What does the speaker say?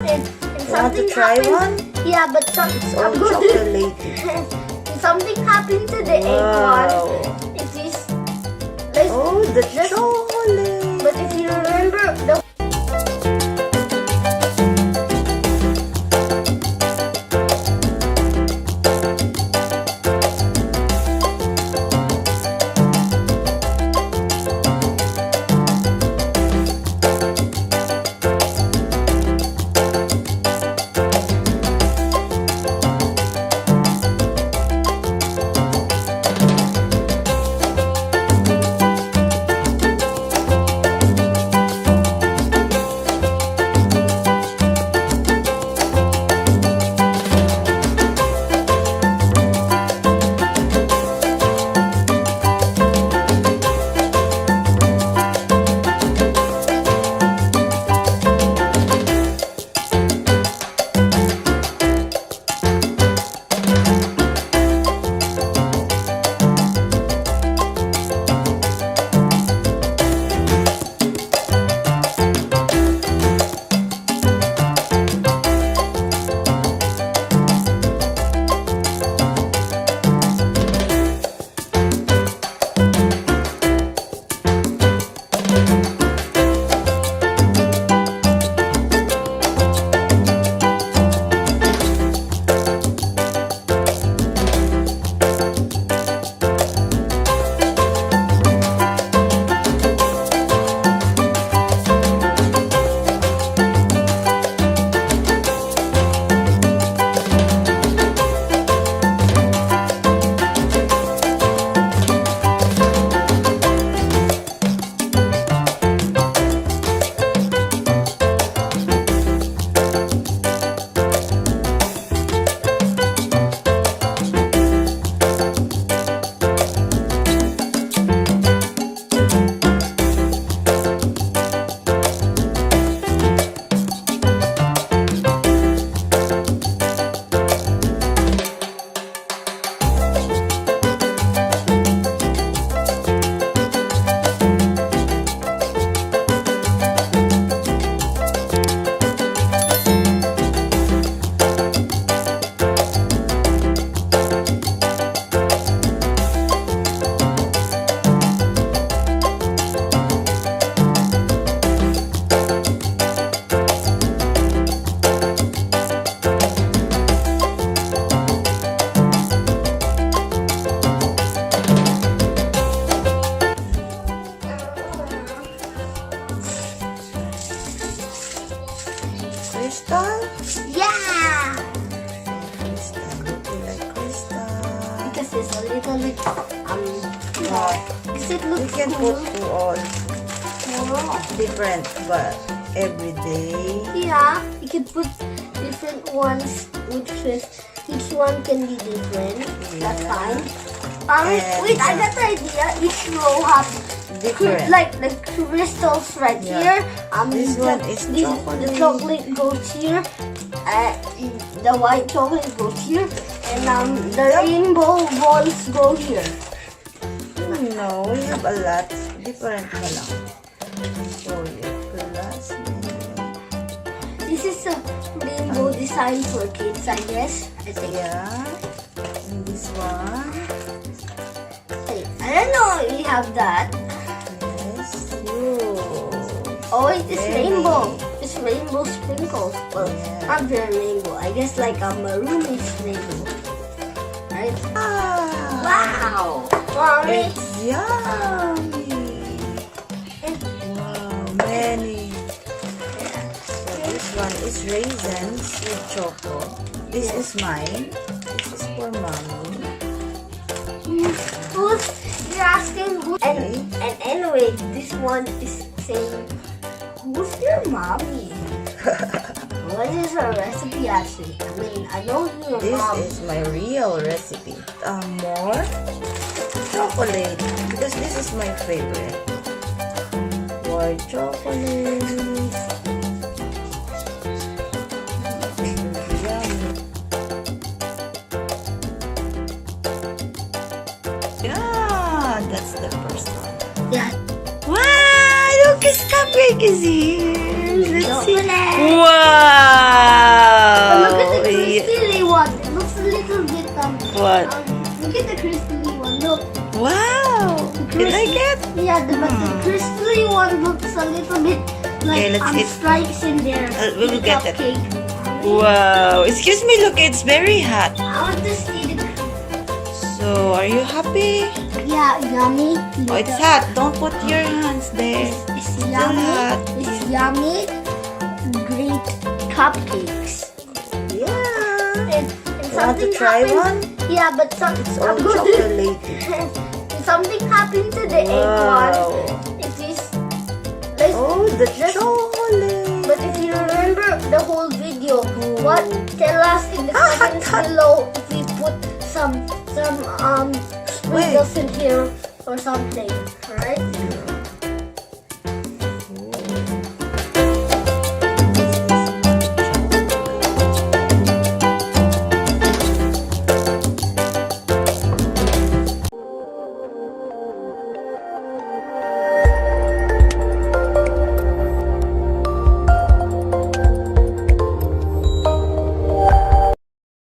And You want to try one? Yeah, but It's all chocolated. something happened to the egg one. It is like, Oh, the chocolate. but if you remember the Crystal? yeah, Crystal. Look like crystal. because it's a little bit Wow. because it You looks can cool. put to all different, but every day. Yeah, you can put different ones which is each one can be different. That's Yeah. fine. And, Wait, I got the idea. Each row has Different. like the crystals right Yeah. here. This one is chocolate. The chocolate goes here. The white chocolate goes here, and the rainbow balls go here. No, we have a lot. Different na lang. So, plus. This is a rainbow design for kids, I guess. I think. Yeah. And this one. Hey, I don't know if we have that. Yes. You. Oh, it is Very. rainbow. It's rainbow sprinkles. Well, Yeah. not very rainbow. I guess like a maroonish rainbow. Right? Ah. Wow! Mommy! It's yummy. Wow, many. So this one is raisins with choco. This is mine. This is for mommy. Who's you're asking who? And anyway, this one is saying, who's your mommy? What is her recipe actually? I mean, I know your This mom. is my real recipe. More chocolate because this is my favorite. More chocolate. Yummy. Yeah, that's the first one. Yeah. Wow, look, his cupcake is here. Let's see. Chocolate. Wow. Okay, let's eat. stripes in there. We'll get it. Cupcake. Wow. Excuse me, look, it's very hot. I want to see the. So, are you happy? Yeah, yummy. Oh, it's hot. Don't put your hands there. It's Still yummy. hot. It's yummy. Great cupcakes. Yeah. And Want to something try happened. one? Yeah, but It's all chocolate. something happened to the egg one. Wow. It is. Like, Oh, the chocolate. but if you remember the whole video, what? Tell us in the comments below if we put some sprinkles in here or something. Alright?